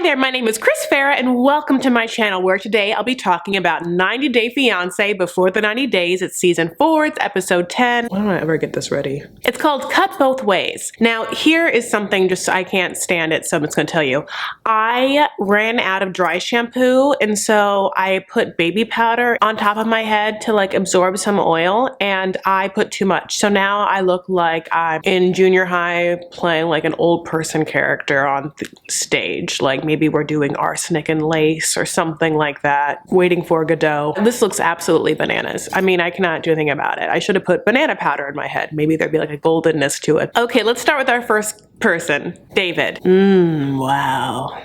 there, my name is Chris Farah and welcome to my channel where today I'll be talking about 90 Day Fiancé Before the 90 Days. It's season 4, it's episode 10. Why don't I ever get this ready? It's called Cut Both Ways. Now here is something just I can't stand it, so I'm just gonna tell you. I ran out of dry shampoo and so I put baby powder on top of my head to like absorb some oil, and I put too much. So now I look like I'm in junior high playing like an old person character on the stage. Like maybe we're doing Arsenic and Lace or something like that, Waiting for Godot. This looks absolutely bananas. I mean, I cannot do anything about it. I should have put banana powder in my head. Maybe there'd be like a goldenness to it. Okay, let's start with our first person, David. Wow.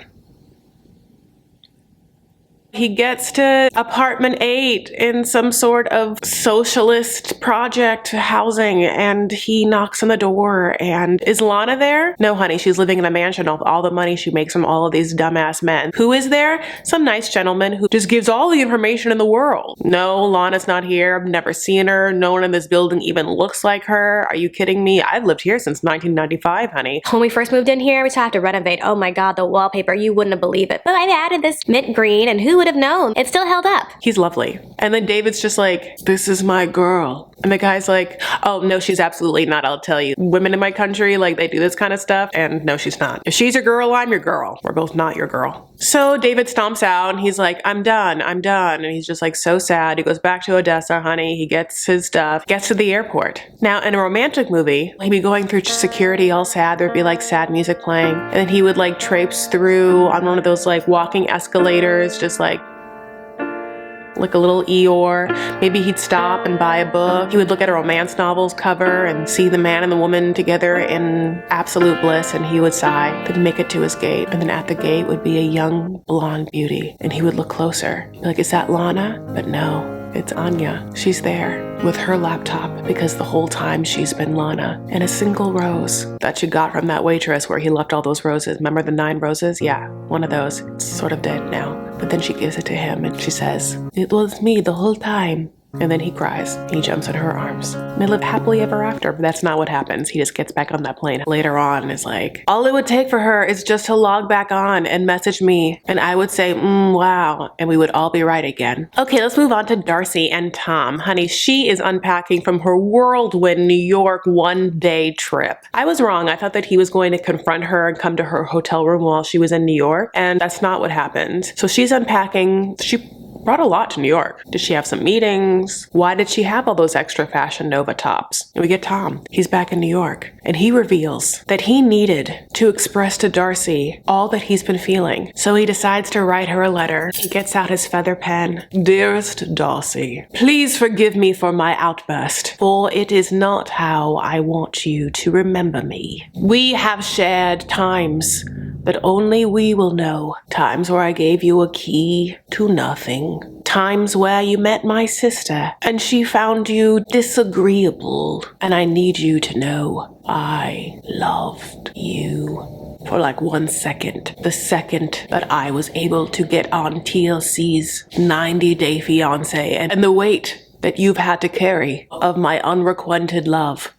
He gets to apartment 8 in some sort of socialist project housing and he knocks on the door, and is Lana there? No honey, she's living in a mansion with all the money she makes from all of these dumbass men. Who is there? Some nice gentleman who just gives all the information in the world. No, Lana's not here. I've never seen her. No one in this building even looks like her. Are you kidding me? I've lived here since 1995, honey. When we first moved in here, we still have to renovate. Oh my god, the wallpaper, you wouldn't believe it. But I've added this mint green, and who would have known? It still held up. He's lovely. And then David's just like, this is my girl. And the guy's like, oh no, she's absolutely not. I'll tell you. Women in my country, like they do this kind of stuff. And no, she's not. If she's your girl, I'm your girl. We're both not your girl. So David stomps out and he's like, I'm done. I'm done. And he's just like so sad. He goes back to Odessa, honey. He gets his stuff, gets to the airport. Now in a romantic movie, he'd be going through security all sad. There'd be like sad music playing. And then he would like traipse through on one of those like walking escalators, just like a little Eeyore. Maybe he'd stop and buy a book. He would look at a romance novel's cover and see the man and the woman together in absolute bliss, and he would sigh. Then he'd make it to his gate, and then at the gate would be a young blonde beauty, and he would look closer. Be like, is that Lana? But no. It's Anya. She's there with her laptop because the whole time she's been Lana. And a single rose that she got from that waitress where he left all those roses. Remember the 9 roses? Yeah, one of those. It's sort of dead now. But then she gives it to him and she says, it was me the whole time. And then he cries. He jumps in her arms. And they live happily ever after, but that's not what happens. He just gets back on that plane later on and is like, all it would take for her is just to log back on and message me. And I would say, wow. And we would all be right again. Okay, let's move on to Darcy and Tom. Honey, she is unpacking from her whirlwind New York one-day trip. I was wrong. I thought that he was going to confront her and come to her hotel room while she was in New York. And that's not what happened. So she's unpacking. She brought a lot to New York. Did she have some meetings? Why did she have all those extra Fashion Nova tops? And we get Tom. He's back in New York. And he reveals that he needed to express to Darcy all that he's been feeling. So he decides to write her a letter. He gets out his feather pen. Dearest Darcy, please forgive me for my outburst, for it is not how I want you to remember me. We have shared times that only we will know. Times where I gave you a key to nothing. Times where you met my sister and she found you disagreeable. And I need you to know I loved you. For like 1 second. The second that I was able to get on TLC's 90 Day Fiancé and the weight that you've had to carry of my unrequited love.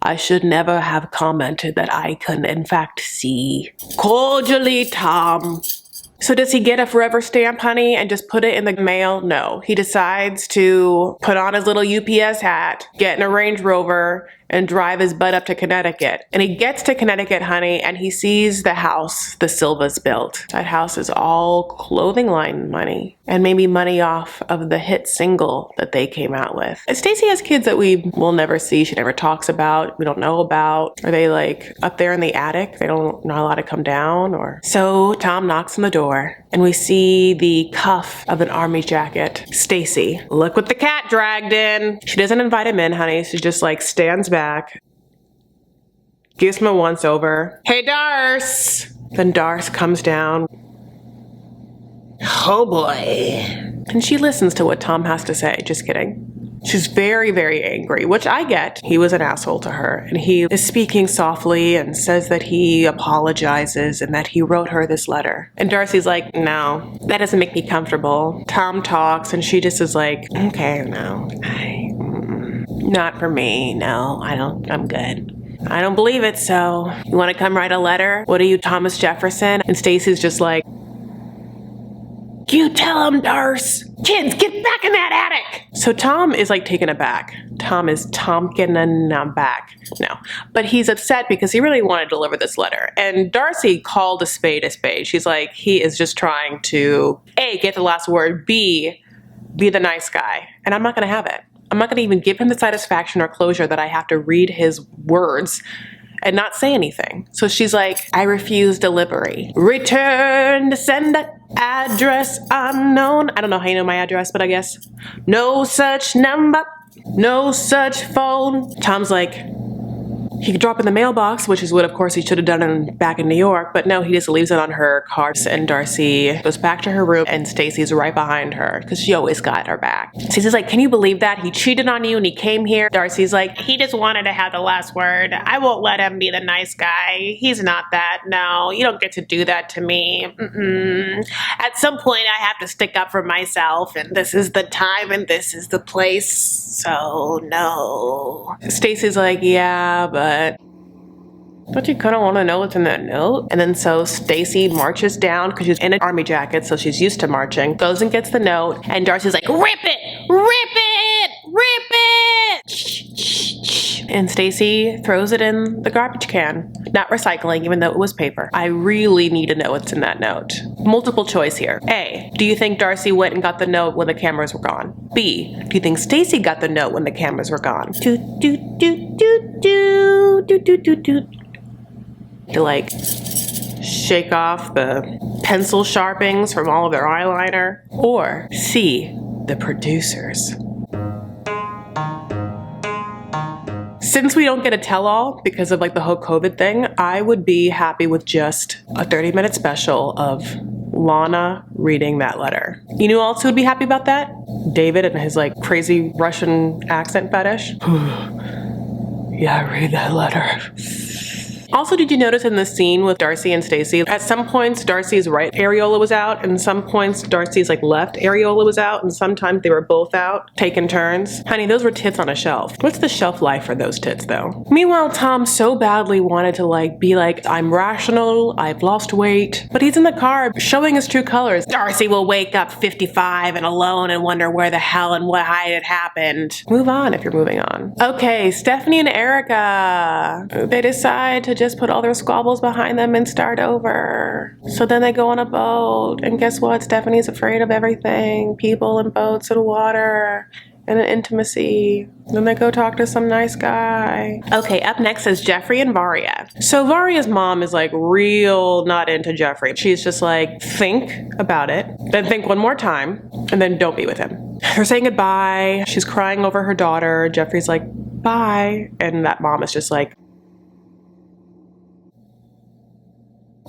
I should never have commented that I can in fact see. Cordially, Tom. So does he get a forever stamp, honey, and just put it in the mail? No. He decides to put on his little UPS hat, get in a Range Rover, and drive his butt up to Connecticut. And he gets to Connecticut, honey, and he sees the house the Silvas built. That house is all clothing line money. And maybe money off of the hit single that they came out with. Stacey has kids that we will never see. She never talks about. We don't know about. Are they like up there in the attic? They don't not allowed to come down or? So Tom knocks on the door and we see the cuff of an army jacket. Stacey, look what the cat dragged in. She doesn't invite him in, honey. She just like stands back, gives him a once over. Hey, Darce. Then Darce comes down. Oh boy. And she listens to what Tom has to say. Just kidding. She's very, very angry, which I get. He was an asshole to her. And he is speaking softly and says that he apologizes and that he wrote her this letter. And Darcy's like, no, that doesn't make me comfortable. Tom talks and she just is like, okay, no, not for me. No, I don't, I'm good. I don't believe it, so you want to come write a letter? What are you, Thomas Jefferson? And Stacy's just like, you tell him, Darce. Kids, get back in that attic. So Tom is like taken aback. Tom is taken aback. No, but he's upset because he really wanted to deliver this letter. And Darcy called a spade a spade. She's like, he is just trying to A, get the last word, B, be the nice guy. And I'm not going to have it. I'm not going to even give him the satisfaction or closure that I have to read his words and not say anything. So she's like, I refuse delivery. Return to sender, address unknown. I don't know how you know my address, but I guess. No such number, no such phone. Tom's like, he could drop it in the mailbox, which is what, of course, he should have done back in New York. But no, he just leaves it on her car. And Darcy goes back to her room, and Stacy's right behind her because she always got her back. Stacy's like, can you believe that? He cheated on you and he came here. Darcy's like, he just wanted to have the last word. I won't let him be the nice guy. He's not that. No, you don't get to do that to me. At some point, I have to stick up for myself, and this is the time and this is the place. So no. Stacy's like, yeah, but don't you kind of want to know what's in that note? And then so Stacy marches down because she's in an army jacket, so she's used to marching, goes and gets the note, and Darcy's like, rip it! Rip it! Rip it! Shh. And Stacy throws it in the garbage can. Not recycling, even though it was paper. I really need to know what's in that note. Multiple choice here. A, do you think Darcy went and got the note when the cameras were gone? B, do you think Stacy got the note when the cameras were gone? To like shake off the pencil sharpings from all of their eyeliner. Or C, the producers. Since we don't get a tell-all because of like the whole COVID thing, I would be happy with just a 30-minute special of Lana reading that letter. You know who else would be happy about that? David and his like crazy Russian accent fetish. Yeah, read that letter. Also, did you notice in the scene with Darcy and Stacy, at some points Darcy's right areola was out, and some points Darcy's like left areola was out, and sometimes they were both out, taking turns? Honey, those were tits on a shelf. What's the shelf life for those tits though? Meanwhile, Tom so badly wanted to like be like, I'm rational, I've lost weight, but he's in the car showing his true colors. Darcy will wake up 55 and alone and wonder where the hell and why it happened. Move on if you're moving on. Okay, Stephanie and Erica, they decide to just put all their squabbles behind them and start over. So then they go on a boat, and guess what? Stephanie's afraid of everything. People and boats and water and intimacy. Then they go talk to some nice guy. Okay, up next is Jeffrey and Varia. So Varia's mom is like real not into Jeffrey. She's just like, think about it, then think one more time, and then don't be with him. They're saying goodbye. She's crying over her daughter. Jeffrey's like, bye. And that mom is just like,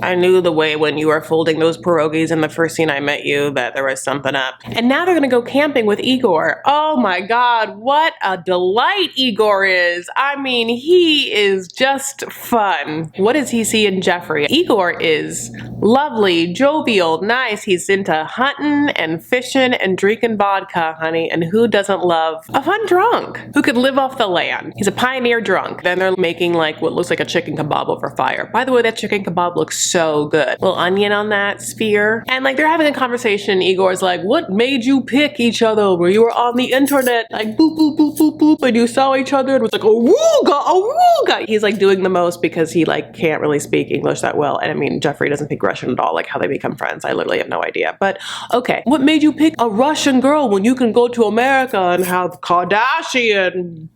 I knew the way when you were folding those pierogies in the first scene I met you that there was something up. And now they're gonna go camping with Igor. Oh my God, what a delight Igor is. I mean, he is just fun. What does he see in Jeffrey? Igor is lovely, jovial, nice. He's into hunting and fishing and drinking vodka, honey. And who doesn't love a fun drunk who could live off the land? He's a pioneer drunk. Then they're making like what looks like a chicken kebab over fire. By the way, that chicken kebab looks so good. Little onion on that sphere. And like they're having a conversation. Igor's like, what made you pick each other? Where you were on the internet, like boop, boop, boop, boop, boop, and you saw each other and was like, awooga, awooga. He's like doing the most because he like can't really speak English that well. And I mean, Jeffrey doesn't speak Russian at all, like how they become friends. I literally have no idea. But okay, what made you pick a Russian girl when you can go to America and have Kardashian?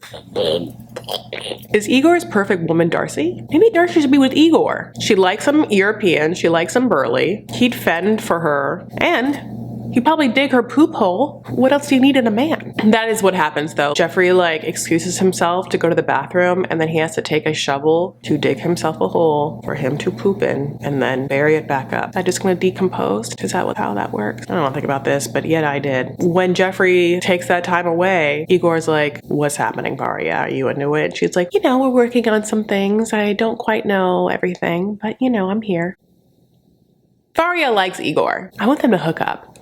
Is Igor's perfect woman Darcy? Maybe Darcy should be with Igor. She likes him European, she likes him burly. He'd fend for her, and he'd probably dig her poop hole. What else do you need in a man? That is what happens though. Jeffrey like excuses himself to go to the bathroom, and then he has to take a shovel to dig himself a hole for him to poop in and then bury it back up. Is that just gonna decompose? Is that how that works? I don't know think about this, but yet I did. When Jeffrey takes that time away, Igor's like, what's happening, Varia? Are you into it? She's like, you know, we're working on some things. I don't quite know everything, but you know, I'm here. Varia likes Igor. I want them to hook up.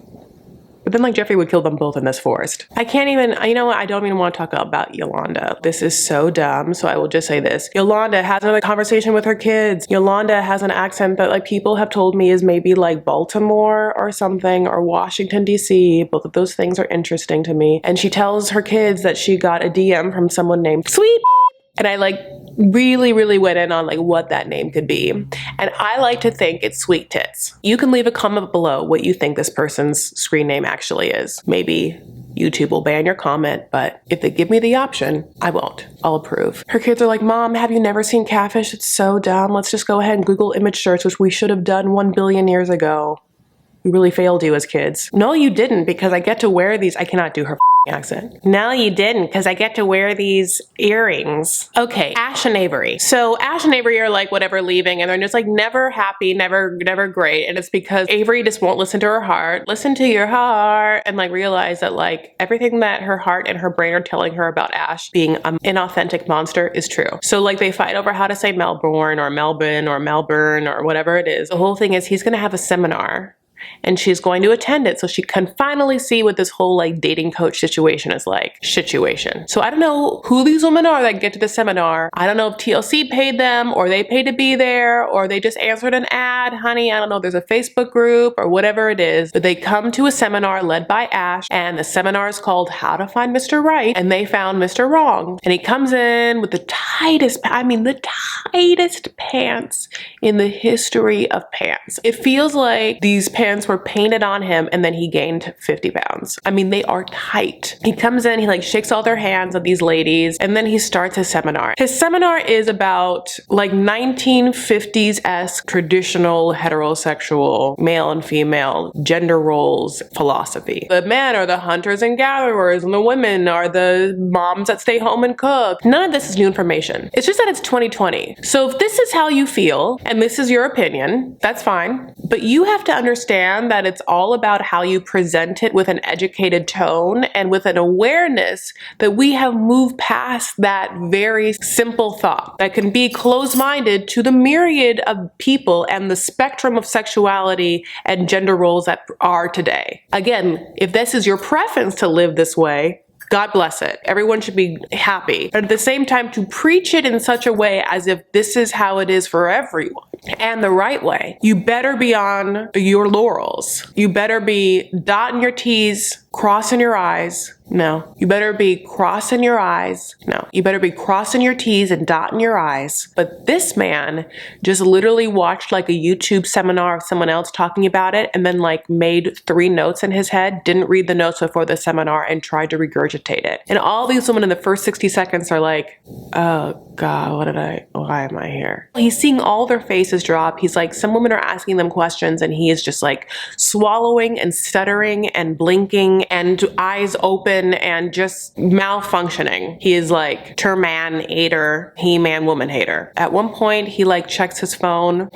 But But then like Jeffrey would kill them both in this forest. I can't even, you know what? I don't even want to talk about Yolanda. This is so dumb. So I will just say this. Yolanda has another conversation with her kids. Yolanda has an accent that like people have told me is maybe like Baltimore or something, or Washington, D.C. Both of those things are interesting to me. And she tells her kids that she got a DM from someone named Sweet. And I like really went in on like what that name could be. And I like to think it's Sweet Tits. You can leave a comment below what you think this person's screen name actually is. Maybe YouTube will ban your comment, but if they give me the option, I won't. I'll approve. Her kids are like, Mom, have you never seen Catfish? It's so dumb. Let's just go ahead and Google image search, which we should have done 1 billion years ago. We really failed you as kids. No, you didn't, because I get to wear these. I cannot do her accent. No, you didn't, because I get to wear these earrings. Okay, Ash and Avery. So Ash and Avery are like whatever leaving, and they're just like never happy, never great. And it's because Avery just won't listen to her heart. Listen to your heart, and like realize that like everything that her heart and her brain are telling her about Ash being an inauthentic monster is true. So like they fight over how to say Melbourne or Melbourne or Melbourne or whatever it is. The whole thing is he's gonna have a seminar, and she's going to attend it so she can finally see what this whole like dating coach situation is like. So I don't know who these women are that get to the seminar. I don't know if TLC paid them or they paid to be there or they just answered an ad. Honey, I don't know. There's a Facebook group or whatever it is, but they come to a seminar led by Ash, and the seminar is called How to Find Mr. Right, and they found Mr. Wrong. And he comes in with the tightest pants in the history of pants. It feels like these pants were painted on him and then he gained 50 pounds. I mean, they are tight. He comes in, he like shakes all their hands of these ladies, and then he starts his seminar. His seminar is about like 1950s-esque traditional heterosexual male and female gender roles philosophy. The men are the hunters and gatherers, and the women are the moms that stay home and cook. None of this is new information. It's just that it's 2020. So if this is how you feel and this is your opinion, that's fine. But you have to understand that it's all about how you present it with an educated tone and with an awareness that we have moved past that very simple thought that can be closed-minded to the myriad of people and the spectrum of sexuality and gender roles that are today. Again, if this is your preference to live this way, God bless it. Everyone should be happy. But at the same time, to preach it in such a way as if this is how it is for everyone and the right way, you better be on your laurels. You better be dotting your T's, crossing your I's. No. You better be crossing your I's. No. You better be crossing your T's and dotting your I's. But this man just literally watched like a YouTube seminar of someone else talking about it and then like made 3 notes in his head, didn't read the notes before the seminar, and tried to regurgitate it. And all these women in the first 60 seconds are like, oh God, why am I here? He's seeing all their faces drop. He's like, some women are asking them questions and he is just like swallowing and stuttering and blinking and eyes open and just malfunctioning. He is like man hater, he-man woman hater. At one point, he like checks his phone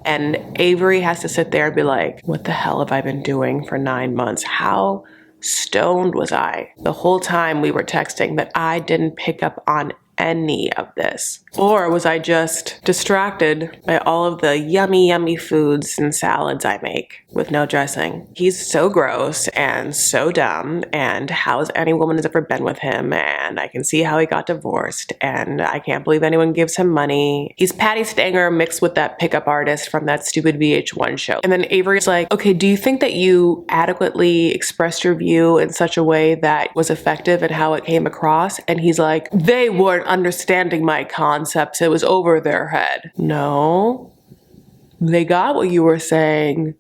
and Avery has to sit there and be like, what the hell have I been doing for 9 months? How stoned was I the whole time we were texting that I didn't pick up on any of this? Or was I just distracted by all of the yummy foods and salads I make with no dressing? He's so gross and so dumb, and how any woman has ever been with him, and I can see how he got divorced, and I can't believe anyone gives him money. He's Patty Stanger mixed with that pickup artist from that stupid VH1 show. And then Avery's like, okay, do you think that you adequately expressed your view in such a way that was effective in how it came across? And he's like, they weren't understanding my concepts. It was over their head. No, they got what you were saying.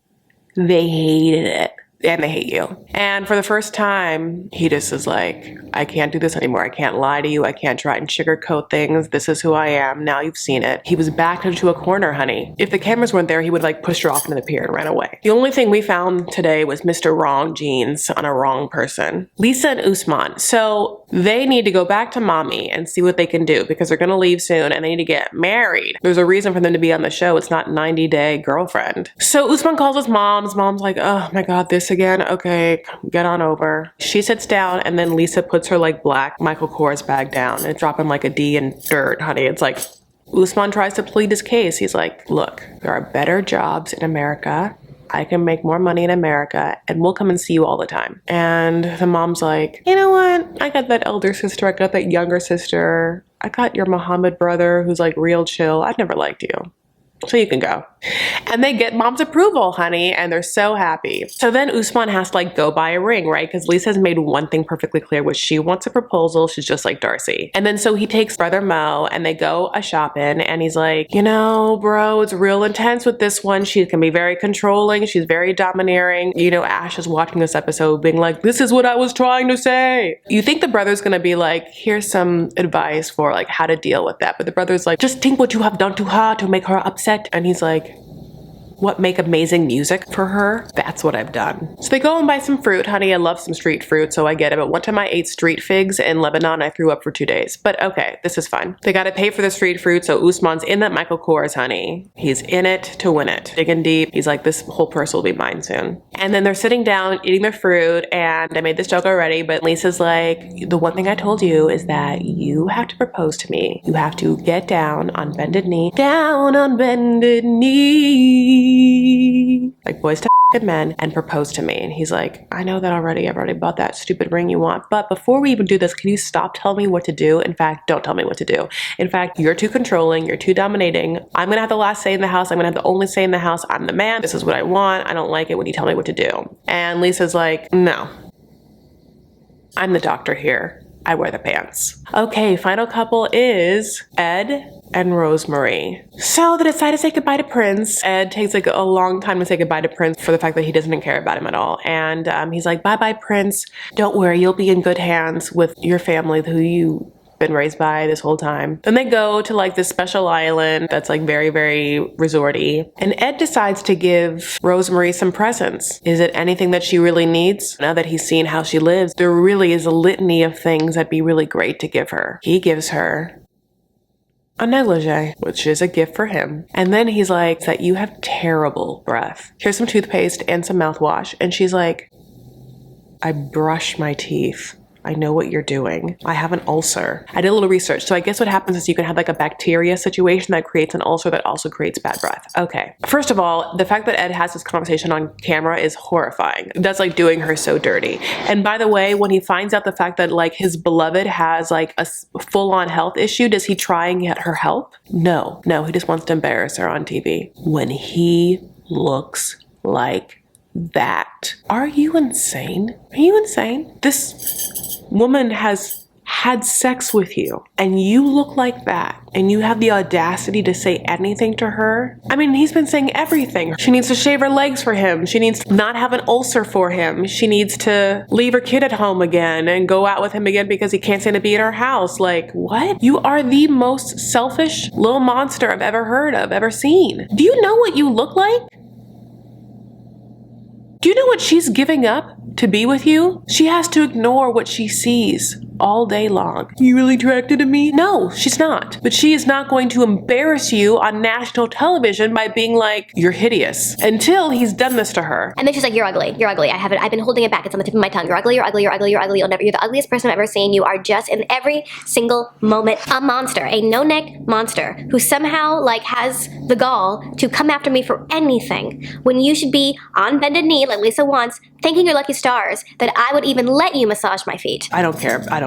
They hated it. And they hate you. And for the first time, he just is like, I can't do this anymore. I can't lie to you. I can't try and sugarcoat things. This is who I am. Now you've seen it. He was backed into a corner, honey. If the cameras weren't there, he would like push her off into the pier and ran away. The only thing we found today was Mr. Wrong jeans on a wrong person. Lisa and Usman. So they need to go back to mommy and see what they can do because they're going to leave soon and they need to get married. There's a reason for them to be on the show. It's not 90-day girlfriend. So Usman calls his mom. His mom's like, oh my God, this again? Okay, get on over. She sits down and then Lisa puts her like black Michael Kors bag down and it's dropping like a D in dirt, honey. It's like Usman tries to plead his case. He's like, look, there are better jobs in America I can make more money in America and we'll come and see you all the time. And the mom's like, you know what? I got that elder sister. I got that younger sister. I got your Muhammad brother who's like real chill. I've never liked you. So you can go. And they get mom's approval, honey, and they're so happy. So then Usman has to like go buy a ring, right? Because Lisa's made one thing perfectly clear, which she wants a proposal. She's just like Darcy. And then so he takes brother Mo and they go a shopping and he's like, you know, bro, it's real intense with this one. She can be very controlling. She's very domineering. You know, Ash is watching this episode being like, this is what I was trying to say. You think the brother's gonna be like, here's some advice for like how to deal with that. But the brother's like, just think what you have done to her to make her upset. And he's like, what, make amazing music for her? That's what I've done. So they go and buy some fruit. Honey, I love some street fruit, so I get it. But one time I ate street figs in Lebanon, I threw up for 2 days. But okay, this is fine. They gotta pay for the street fruit, so Usman's in that Michael Kors, honey. He's in it to win it. Digging deep. He's like, this whole purse will be mine soon. And then they're sitting down, eating their fruit, and I made this joke already, but Lisa's like, the one thing I told you is that you have to propose to me. You have to get down on bended knee. Down on bended knee. Like boys to men, and propose to me. And he's like, I know that already. I've already bought that stupid ring you want. But before we even do this, can you stop telling me what to do? In fact, don't tell me what to do. In fact, you're too controlling. You're too dominating. I'm going to have the last say in the house. I'm going to have the only say in the house. I'm the man. This is what I want. I don't like it when you tell me what to do. And Lisa's like, no. I'm the doctor here. I wear the pants. Okay, final couple is Ed and Rosemary. So they decide to say goodbye to Prince. Ed takes like a long time to say goodbye to Prince for the fact that he doesn't care about him at all. And he's like, bye-bye, Prince. Don't worry, you'll be in good hands with your family who you been raised by this whole time. Then they go to like this special island that's like very, very resorty. And Ed decides to give Rosemary some presents. Is it anything that she really needs? Now that he's seen how she lives, there really is a litany of things that'd be really great to give her. He gives her a negligee, which is a gift for him. And then he's like, that you have terrible breath. Here's some toothpaste and some mouthwash. And she's like, I brush my teeth. I know what you're doing. I have an ulcer. I did a little research. So I guess what happens is you can have like a bacteria situation that creates an ulcer that also creates bad breath. Okay. First of all, the fact that Ed has this conversation on camera is horrifying. That's like doing her so dirty. And by the way, when he finds out the fact that like his beloved has like a full-on health issue, does he try and get her help? No, he just wants to embarrass her on TV. When he looks like that. Are you insane? Are you insane? This woman has had sex with you and you look like that and you have the audacity to say anything to her? I mean, he's been saying everything. She needs to shave her legs for him. She needs to not have an ulcer for him. She needs to leave her kid at home again and go out with him again because he can't stand to be in her house. Like, what? You are the most selfish little monster I've ever heard of, ever seen. Do you know what you look like? Do you know what she's giving up to be with you? She has to ignore what she sees all day long. You really attracted to me? No, she's not. But she is not going to embarrass you on national television by being like, you're hideous, until he's done this to her. And then she's like, you're ugly. You're ugly. I've been holding it back. It's on the tip of my tongue. You're ugly. You're ugly. You're ugly. You're ugly. You're the ugliest person I've ever seen. You are just in every single moment a monster, a no-neck monster who somehow like has the gall to come after me for anything when you should be on bended knee like Lisa wants, thanking your lucky stars that I would even let you massage my feet. I don't care. I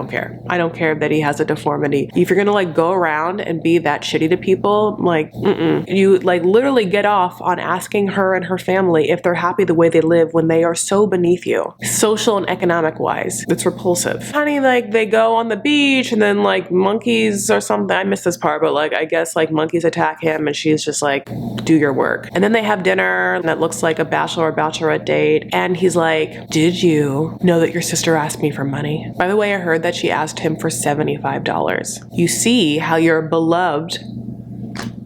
don't care that he has a deformity. If you're gonna like go around and be that shitty to people, like, you like literally get off on asking her and her family if they're happy the way they live when they are so beneath you, social and economic wise. It's repulsive. Honey, like they go on the beach and then like monkeys or something. I missed this part, but like I guess like monkeys attack him and she's just like, do your work. And then they have dinner that looks like a bachelor or bachelorette date. And he's like, did you know that your sister asked me for money? By the way, I heard that she asked him for $75. You see how your beloved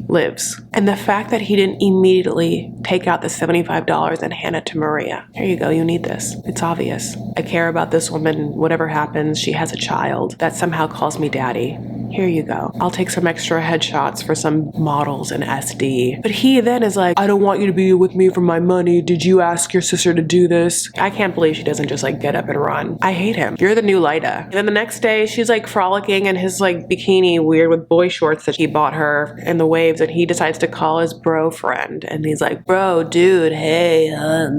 lives. And the fact that he didn't immediately take out the $75 and hand it to Maria. Here you go, you need this. It's obvious. I care about this woman, whatever happens, she has a child that somehow calls me daddy. Here you go. I'll take some extra headshots for some models in SD. But he then is like, I don't want you to be with me for my money. Did you ask your sister to do this? I can't believe she doesn't just like get up and run. I hate him. You're the new Lyda. And then the next day she's like frolicking in his like bikini weird with boy shorts that he bought her in the waves, and he decides to call his bro friend, and he's like, bro, dude, hey, how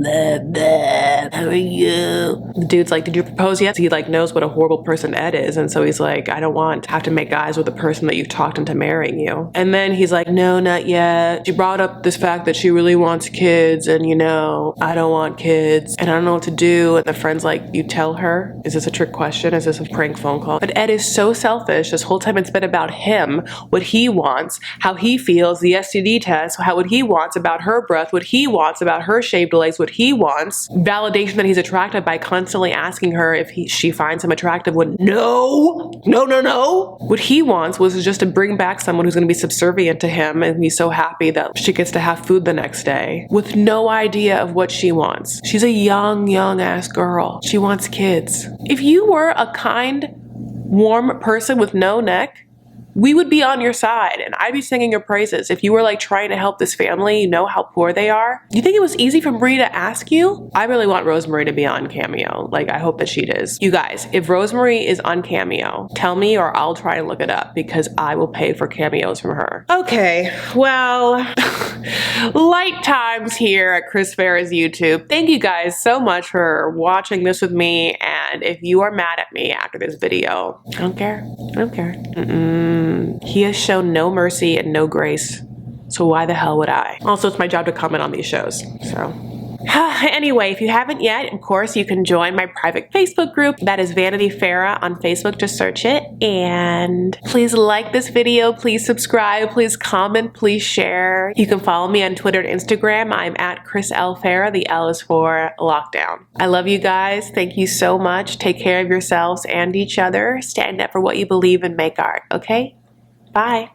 are you? The dude's like, did you propose yet? He like knows what a horrible person Ed is, and so he's like, I don't want to have to make eyes with the person that you've talked into marrying you. And then he's like, no, not yet. She brought up this fact that she really wants kids, and you know, I don't want kids, and I don't know what to do. And the friend's like, you tell her? Is this a trick question? Is this a prank phone call? But Ed is so selfish. This whole time it's been about him, what he wants, how he feels, the STD test, what he wants about her breath, what he wants about her shaved legs, what he wants, validation that he's attractive by constantly asking her if she finds him attractive when no. What he wants was just to bring back someone who's going to be subservient to him and be so happy that she gets to have food the next day with no idea of what she wants. She's a young ass girl. She wants kids. If you were a kind, warm person with no neck, we would be on your side and I'd be singing your praises. If you were like trying to help this family, you know how poor they are. You think it was easy for Marie to ask you? I really want Rosemary to be on Cameo. Like, I hope that she is. You guys, if Rosemary is on Cameo, tell me or I'll try and look it up because I will pay for cameos from her. Okay, well, light times here at Chris Farah's YouTube. Thank you guys so much for watching this with me. And if you are mad at me after this video, I don't care. I don't care. He has shown no mercy and no grace, so why the hell would I? Also, it's my job to comment on these shows, so. Anyway, if you haven't yet, of course, you can join my private Facebook group. That is Vanity Farah on Facebook. Just search it. And please like this video. Please subscribe. Please comment. Please share. You can follow me on Twitter and Instagram. I'm at Chris L. Farah. The L is for lockdown. I love you guys. Thank you so much. Take care of yourselves and each other. Stand up for what you believe and make art, okay? Bye.